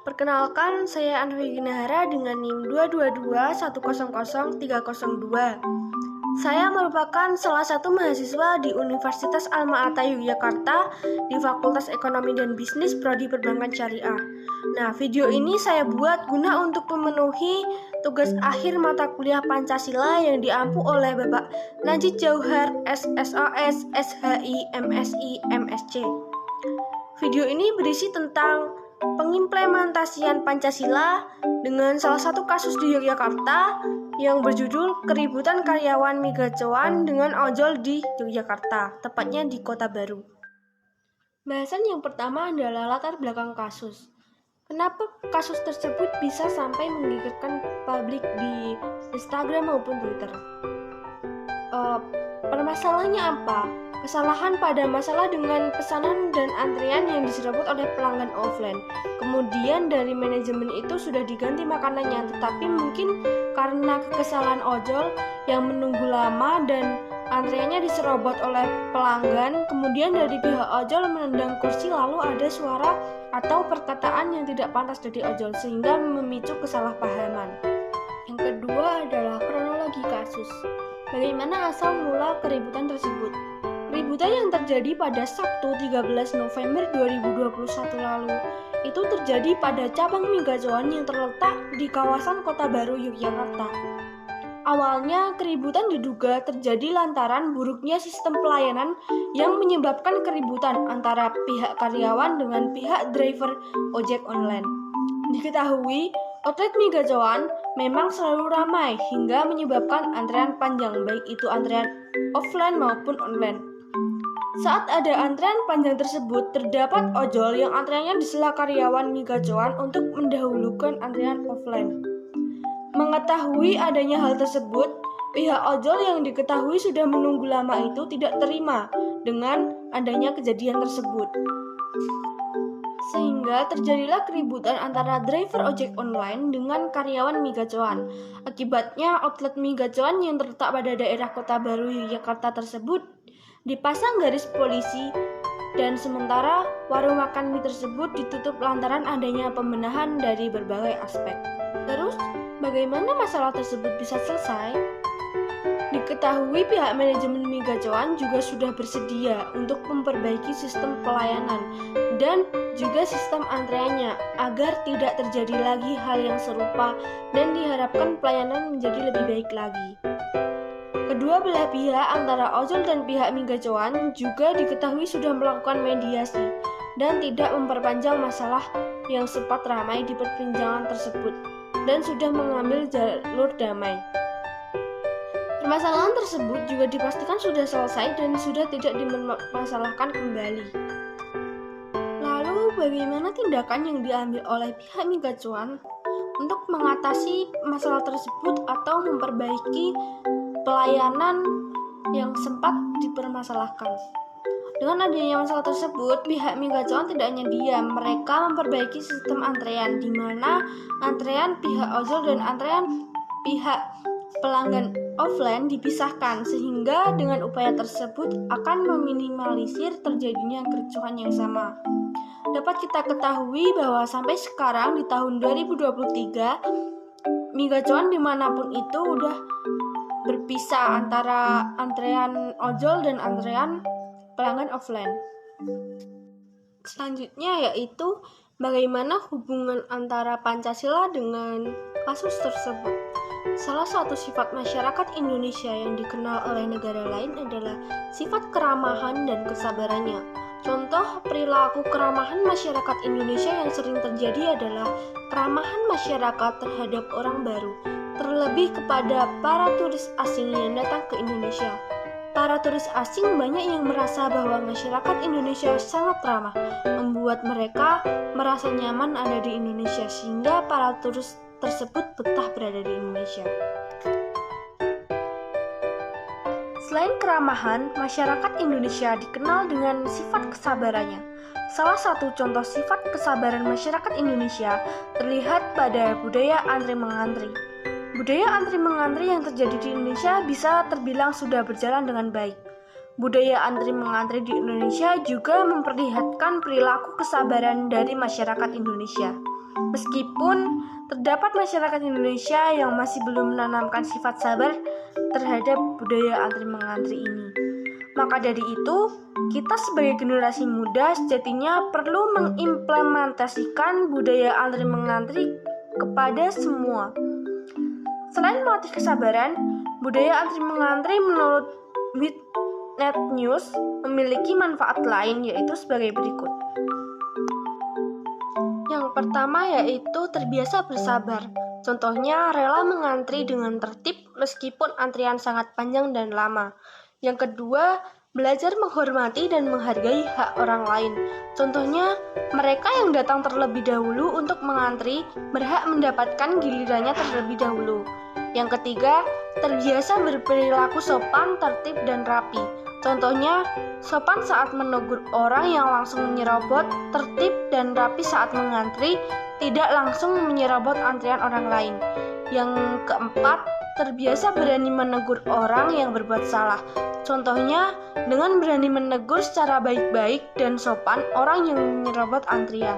Perkenalkan, saya Anvi Ginahara dengan NIM 222100302. Saya merupakan salah satu mahasiswa di Universitas Alma-Ata Yogyakarta di Fakultas Ekonomi dan Bisnis Prodi Perbankan Syariah. Nah, video ini saya buat guna untuk memenuhi tugas akhir mata kuliah Pancasila yang diampu oleh Bapak Najib Jauhar, SSOS, SHI, MSI, MSc. Video ini berisi tentang pengimplementasian Pancasila dengan salah satu kasus di Yogyakarta yang berjudul Keributan Karyawan Migacuan dengan Ojol di Yogyakarta, tepatnya di Kota Baru. Bahasan yang pertama adalah latar belakang kasus. Kenapa kasus tersebut bisa sampai menggegerkan publik di Instagram maupun Twitter? Permasalahannya apa? Kesalahan pada masalah dengan pesanan dan antrian yang diserobot oleh pelanggan offline. Kemudian dari manajemen itu sudah diganti makanannya, tetapi mungkin karena kesalahan ojol yang menunggu lama dan antriannya diserobot oleh pelanggan, kemudian dari pihak ojol menendang kursi lalu ada suara atau perkataan yang tidak pantas dari ojol sehingga memicu kesalahpahaman. Yang kedua adalah kronologi kasus. Bagaimana asal mula keributan tersebut? Keributan yang terjadi pada Sabtu 13 November 2021 lalu itu terjadi pada cabang Migacuan yang terletak di kawasan Kota Baru, Yogyakarta. Awalnya keributan diduga terjadi lantaran buruknya sistem pelayanan yang menyebabkan keributan antara pihak karyawan dengan pihak driver ojek online. Diketahui, outlet Migacuan memang selalu ramai hingga menyebabkan antrean panjang, baik itu antrean offline maupun online. Saat ada antrean panjang tersebut, terdapat ojol yang antreannya di sela karyawan Migacuan untuk mendahulukan antrean offline. Mengetahui adanya hal tersebut, pihak ojol yang diketahui sudah menunggu lama itu tidak terima dengan adanya kejadian tersebut. Sehingga terjadilah keributan antara driver ojek online dengan karyawan Migacuan. Akibatnya outlet Migacuan yang terletak pada daerah Kota Baru Yogyakarta tersebut dipasang garis polisi dan sementara warung makan mie tersebut ditutup lantaran adanya pembenahan dari berbagai aspek. Terus, bagaimana masalah tersebut bisa selesai? Diketahui pihak manajemen Migacuan juga sudah bersedia untuk memperbaiki sistem pelayanan dan juga sistem antreannya agar tidak terjadi lagi hal yang serupa dan diharapkan pelayanan menjadi lebih baik lagi. Kedua belah pihak antara ojol dan pihak Migacuan juga diketahui sudah melakukan mediasi dan tidak memperpanjang masalah yang sempat ramai di perbincangan tersebut dan sudah mengambil jalur damai. Permasalahan tersebut juga dipastikan sudah selesai dan sudah tidak dimasalahkan kembali. Lalu bagaimana tindakan yang diambil oleh pihak Migacuan untuk mengatasi masalah tersebut atau memperbaiki pelayanan yang sempat dipermasalahkan? Dengan adanya masalah tersebut, pihak Migacuan tidak hanya diam, mereka memperbaiki sistem antrean di mana antrean pihak ojol dan antrean pihak pelanggan offline dipisahkan sehingga dengan upaya tersebut akan meminimalisir terjadinya kericuhan yang sama. Dapat kita ketahui bahwa sampai sekarang di tahun 2023 Migacuan dimanapun itu udah berpisah antara antrean ojol dan antrean pelanggan offline. Selanjutnya yaitu bagaimana hubungan antara Pancasila dengan kasus tersebut. Salah satu sifat masyarakat Indonesia yang dikenal oleh negara lain adalah sifat keramahan dan kesabarannya. Contoh perilaku keramahan masyarakat Indonesia yang sering terjadi adalah keramahan masyarakat terhadap orang baru, terlebih kepada para turis asing yang datang ke Indonesia. Para turis asing banyak yang merasa bahwa masyarakat Indonesia sangat ramah, membuat mereka merasa nyaman ada di Indonesia sehingga para turis tersebut betah berada di Indonesia. Selain keramahan, masyarakat Indonesia dikenal dengan sifat kesabarannya. Salah satu contoh sifat kesabaran masyarakat Indonesia terlihat pada budaya antri-mengantri. Budaya antri-mengantri yang terjadi di Indonesia bisa terbilang sudah berjalan dengan baik. Budaya antri-mengantri di Indonesia juga memperlihatkan perilaku kesabaran dari masyarakat Indonesia. Meskipun terdapat masyarakat Indonesia yang masih belum menanamkan sifat sabar terhadap budaya antri mengantri ini. Maka dari itu, kita sebagai generasi muda sejatinya perlu mengimplementasikan budaya antri mengantri kepada semua. Selain melatih kesabaran, budaya antri mengantri menurut Witnet News memiliki manfaat lain, yaitu sebagai berikut. Yang pertama yaitu terbiasa bersabar. Contohnya rela mengantri dengan tertib meskipun antrian sangat panjang dan lama. Yang kedua, belajar menghormati dan menghargai hak orang lain. Contohnya, mereka yang datang terlebih dahulu untuk mengantri berhak mendapatkan gilirannya terlebih dahulu. Yang ketiga, terbiasa berperilaku sopan, tertib, dan rapi. Contohnya, sopan saat menegur orang yang langsung menyerobot, tertib dan rapi saat mengantri, tidak langsung menyerobot antrian orang lain. Yang keempat, terbiasa berani menegur orang yang berbuat salah. Contohnya, dengan berani menegur secara baik-baik dan sopan orang yang menyerobot antrian.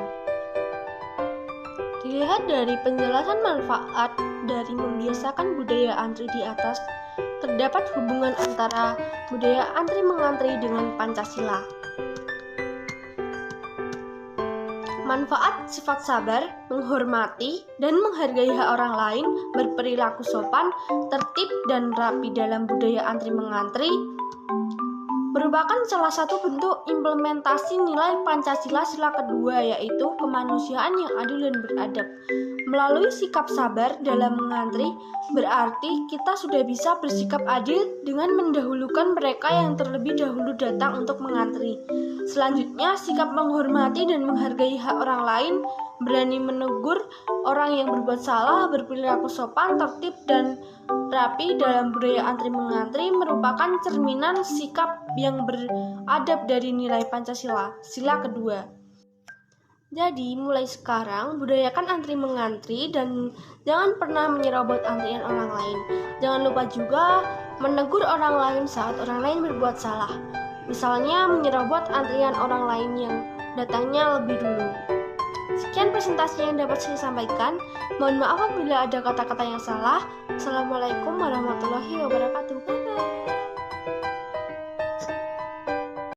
Dilihat dari penjelasan manfaat dari membiasakan budaya antri di atas, terdapat hubungan antara budaya antri mengantri dengan Pancasila. Manfaat sifat sabar, menghormati, dan menghargai hak orang lain, berperilaku sopan, tertib, dan rapi dalam budaya antri mengantri merupakan salah satu bentuk implementasi nilai Pancasila sila kedua, yaitu kemanusiaan yang adil dan beradab. Melalui sikap sabar dalam mengantri, berarti kita sudah bisa bersikap adil dengan mendahulukan mereka yang terlebih dahulu datang untuk mengantri. Selanjutnya, sikap menghormati dan menghargai hak orang lain, berani menegur orang yang berbuat salah, berperilaku sopan, tertib, dan rapi dalam budaya antri mengantri merupakan cerminan sikap yang beradab dari nilai Pancasila, sila kedua. Jadi, mulai sekarang, budayakan antri mengantri dan jangan pernah menyerobot antrian orang lain. Jangan lupa juga menegur orang lain saat orang lain berbuat salah. Misalnya, menyerobot antrian orang lain yang datangnya lebih dulu. Sekian presentasi yang dapat saya sampaikan. Mohon maaf apabila ada kata-kata yang salah. Assalamualaikum warahmatullahi wabarakatuh.